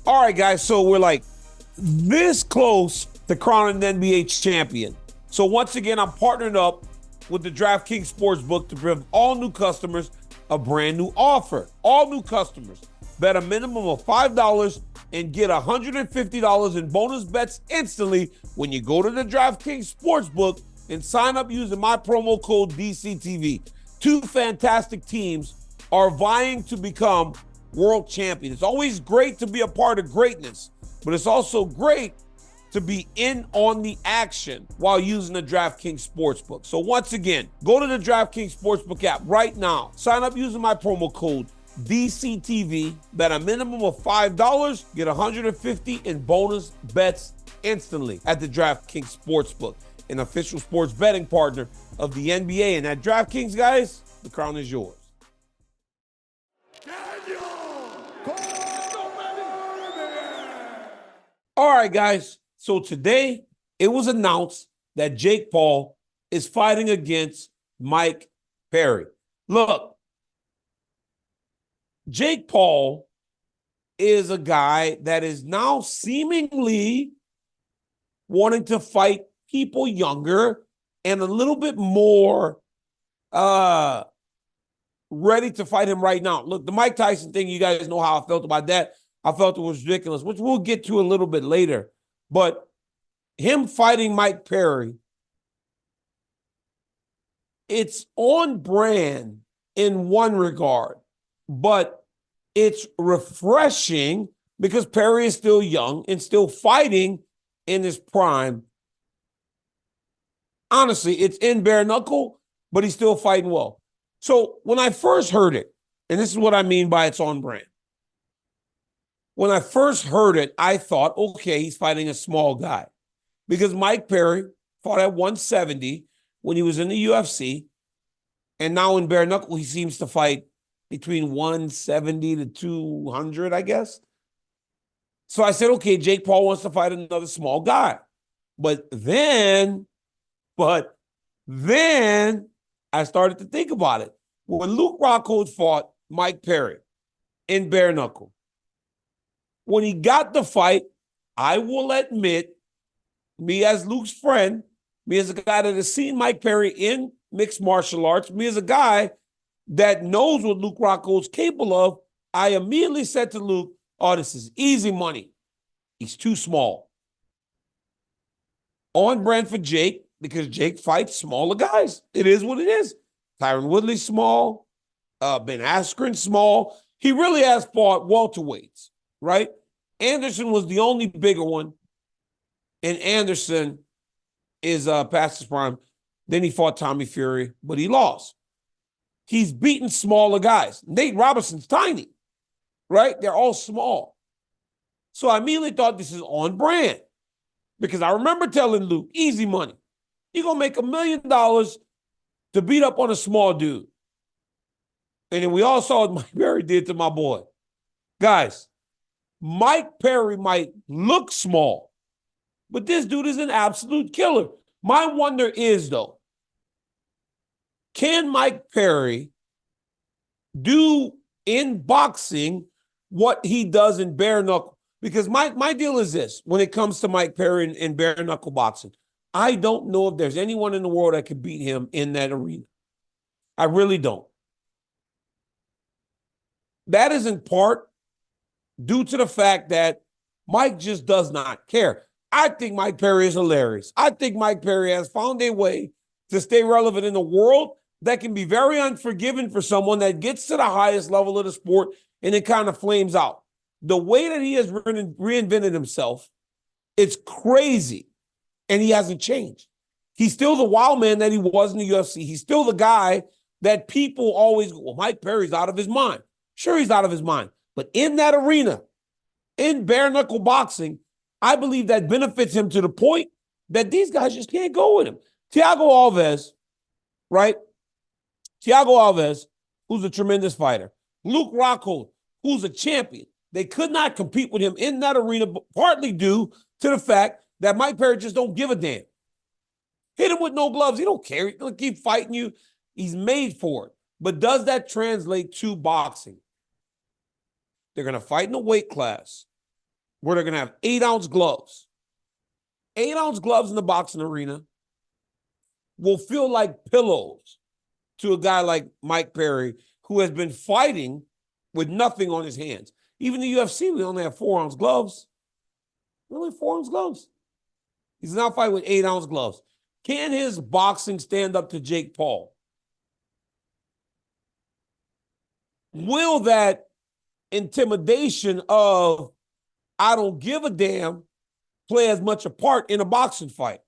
All right, guys, so we're like this close to crowning an NBA champion. So once again, I'm partnered up with the DraftKings Sportsbook to give all new customers a brand new offer. All new customers bet a minimum of $5 and get $150 in bonus bets instantly when you go to the DraftKings Sportsbook and sign up using my promo code DCTV. Two fantastic teams are vying to become world champions. It's always great to be a part of greatness, but it's also great to be in on the action while using the DraftKings Sportsbook. So once again, go to the DraftKings Sportsbook app right now. Sign up using my promo code DCTV. Bet a minimum of $5. Get $150 in bonus bets instantly at the DraftKings Sportsbook, an official sports betting partner of the NBA. And at DraftKings, guys, the crown is yours. All right, guys. So today it was announced that Jake Paul is fighting against Mike Perry. Look, Jake Paul is a guy that is now seemingly wanting to fight people younger and a little bit more ready to fight him right now. Look, the Mike Tyson thing, you guys know how I felt about that. I felt it was ridiculous, which we'll get to a little bit later. But him fighting Mike Perry, it's on brand in one regard, but it's refreshing because Perry is still young and still fighting in his prime. Honestly, it's in bare knuckle, but he's still fighting well. So when I first heard it, and this is what I mean by it's on brand. When I first heard it, I thought, okay, he's fighting a small guy. Because Mike Perry fought at 170 when he was in the UFC. And now in bare knuckle, he seems to fight between 170 to 200, I guess. So I said, okay, Jake Paul wants to fight another small guy. But then I started to think about it. When Luke Rockhold fought Mike Perry in bare knuckle, when he got the fight, I will admit, me as Luke's friend, me as a guy that has seen Mike Perry in mixed martial arts, me as a guy that knows what Luke Rockhold's capable of, I immediately said to Luke, oh, this is easy money. He's too small. On brand for Jake, because Jake fights smaller guys. It is what it is. Tyron Woodley small, Ben Askren small. He really has fought welterweights, right? Anderson was the only bigger one, and Anderson is past his prime. Then he fought Tommy Fury, but he lost. He's beaten smaller guys. Nate Robinson's tiny, right? They're all small. So I immediately thought this is on brand because I remember telling Luke, easy money. You're going to make $1 million to beat up on a small dude. And then we all saw what Mike Perry did to my boy. Guys, Mike Perry might look small, but this dude is an absolute killer. My wonder is, though, can Mike Perry do in boxing what he does in bare knuckle? Because my deal is this, when it comes to Mike Perry in bare knuckle boxing, I don't know if there's anyone in the world that could beat him in that arena. I really don't. That is in part due to the fact that Mike just does not care. I think Mike Perry is hilarious. I think Mike Perry has found a way to stay relevant in a world that can be very unforgiving for someone that gets to the highest level of the sport and it kind of flames out. The way that he has reinvented himself, it's crazy. And he hasn't changed. He's still the wild man that he was in the UFC. He's still the guy that people always go, well, Mike Perry's out of his mind. Sure, he's out of his mind. But in that arena, in bare knuckle boxing, I believe that benefits him to the point that these guys just can't go with him. Thiago Alves, right? Thiago Alves, who's a tremendous fighter. Luke Rockhold, who's a champion. They could not compete with him in that arena, partly due to the fact that Mike Perry just don't give a damn. Hit him with no gloves. He don't care. He'll keep fighting you. He's made for it. But does that translate to boxing? They're going to fight in a weight class where they're going to have 8-ounce gloves. 8-ounce gloves in the boxing arena will feel like pillows to a guy like Mike Perry, who has been fighting with nothing on his hands. Even the UFC, we only have 4-ounce gloves. We only have 4-ounce gloves. He's now fighting with 8-ounce gloves. Can his boxing stand up to Jake Paul? Will that intimidation of I don't give a damn play as much a part in a boxing fight?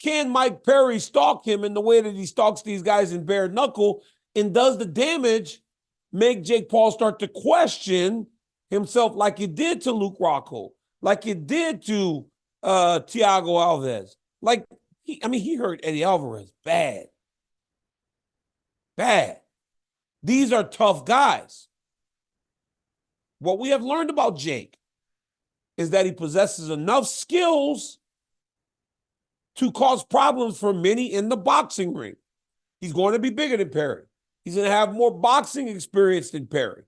Can Mike Perry stalk him in the way that he stalks these guys in bare knuckle? And does the damage make Jake Paul start to question himself like it did to Luke Rockhold, like it did to Thiago Alves? Like, he hurt Eddie Alvarez bad. Bad. These are tough guys. What we have learned about Jake is that he possesses enough skills to cause problems for many in the boxing ring. He's going to be bigger than Perry. He's going to have more boxing experience than Perry.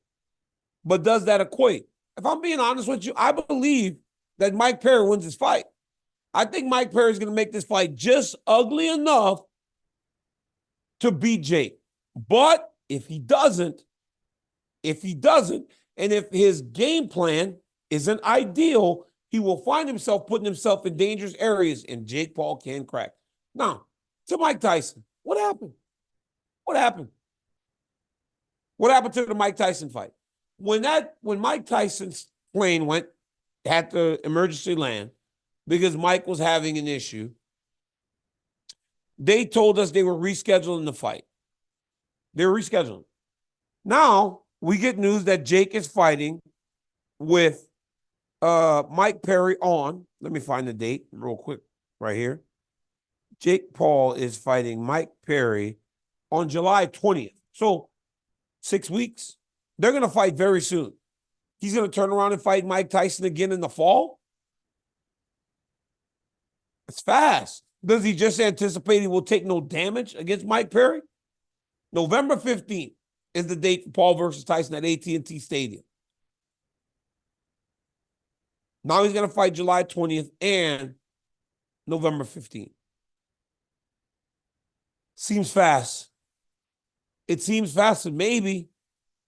But does that equate? If I'm being honest with you, I believe that Mike Perry wins this fight. I think Mike Perry is going to make this fight just ugly enough to beat Jake. But if he doesn't, and if his game plan isn't ideal, he will find himself putting himself in dangerous areas, and Jake Paul can crack. Now, to Mike Tyson, what happened? What happened? What happened to the Mike Tyson fight? When Mike Tyson's plane had to emergency land because Mike was having an issue, they told us they were rescheduling the fight. They were rescheduling. Now, we get news that Jake is fighting with Mike Perry on. Let me find the date real quick right here. Jake Paul is fighting Mike Perry on July 20th. So 6 weeks. They're going to fight very soon. He's going to turn around and fight Mike Tyson again in the fall. It's fast. Does he just anticipate he will take no damage against Mike Perry? November 15th is the date for Paul versus Tyson at AT&T Stadium. Now he's going to fight July 20th and November 15th. Seems fast. It seems faster, maybe.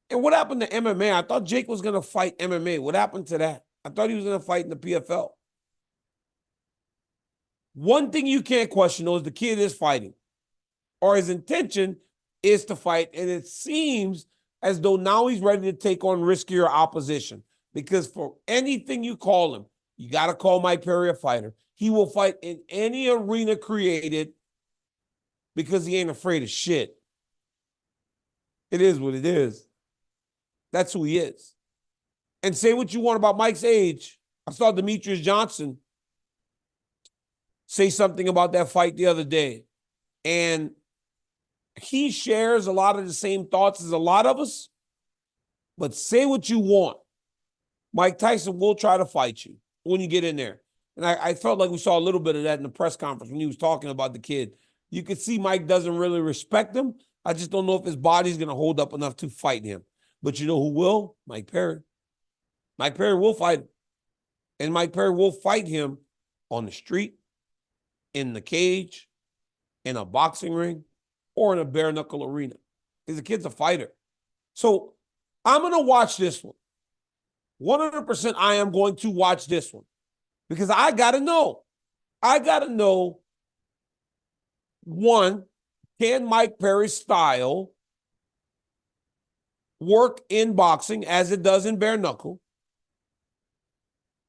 And what happened to MMA? I thought Jake was going to fight MMA. What happened to that? I thought he was going to fight in the PFL. One thing you can't question, though, is the kid is fighting. Or his intention is to fight. And it seems as though now he's ready to take on riskier opposition. Because for anything you call him, you got to call Mike Perry a fighter. He will fight in any arena created because he ain't afraid of shit. It is what it is. That's who he is. And say what you want about Mike's age. I saw Demetrius Johnson say something about that fight the other day. And he shares a lot of the same thoughts as a lot of us. But say what you want. Mike Tyson will try to fight you when you get in there. And I felt like we saw a little bit of that in the press conference when he was talking about the kid. You could see Mike doesn't really respect him. I just don't know if his body's going to hold up enough to fight him. But you know who will? Mike Perry. Mike Perry will fight him. And Mike Perry will fight him on the street, in the cage, in a boxing ring, or in a bare knuckle arena. Because the kid's a fighter. So I'm going to watch this one. 100% I am going to watch this one. Because I got to know. I got to know, one, can Mike Perry's style work in boxing as it does in bare knuckle?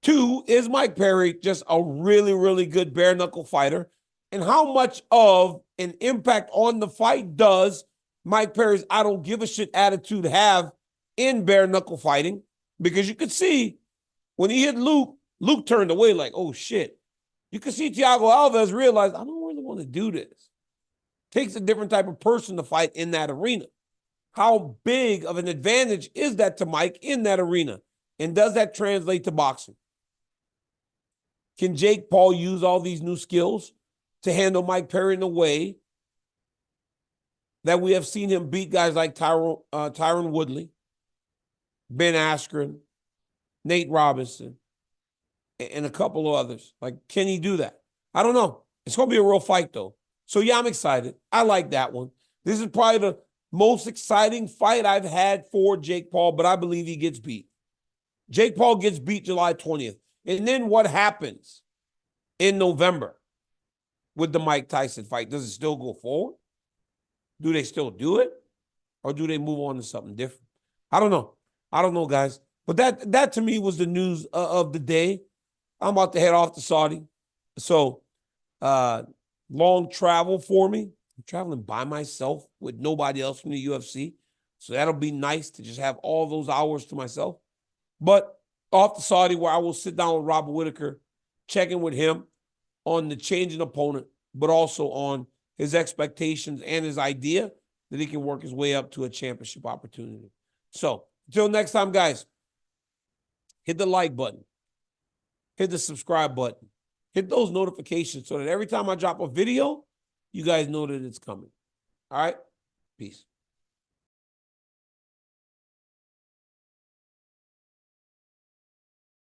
Two, is Mike Perry just a really, really good bare knuckle fighter? And how much of an impact on the fight does Mike Perry's I don't give a shit attitude have in bare knuckle fighting? Because you could see when he hit Luke, Luke turned away like, oh shit. You could see Thiago Alves realize, I don't really want to do this. Takes a different type of person to fight in that arena. How big of an advantage is that to Mike in that arena? And does that translate to boxing? Can Jake Paul use all these new skills to handle Mike Perry in a way that we have seen him beat guys like Tyron Woodley, Ben Askren, Nate Robinson, and a couple of others. Like, can he do that? I don't know. It's going to be a real fight, though. So, yeah, I'm excited. I like that one. This is probably the most exciting fight I've had for Jake Paul, but I believe he gets beat. Jake Paul gets beat July 20th. And then what happens in November with the Mike Tyson fight? Does it still go forward? Do they still do it? Or do they move on to something different? I don't know. I don't know, guys. But that to me was the news of the day. I'm about to head off to Saudi. So long travel for me. I'm traveling by myself with nobody else from the UFC. So that'll be nice to just have all those hours to myself. But off to Saudi, where I will sit down with Robert Whitaker, check in with him on the changing opponent, but also on his expectations and his idea that he can work his way up to a championship opportunity. So until next time, guys, hit the like button, hit the subscribe button, hit those notifications so that every time I drop a video, you guys know that it's coming. All right? Peace.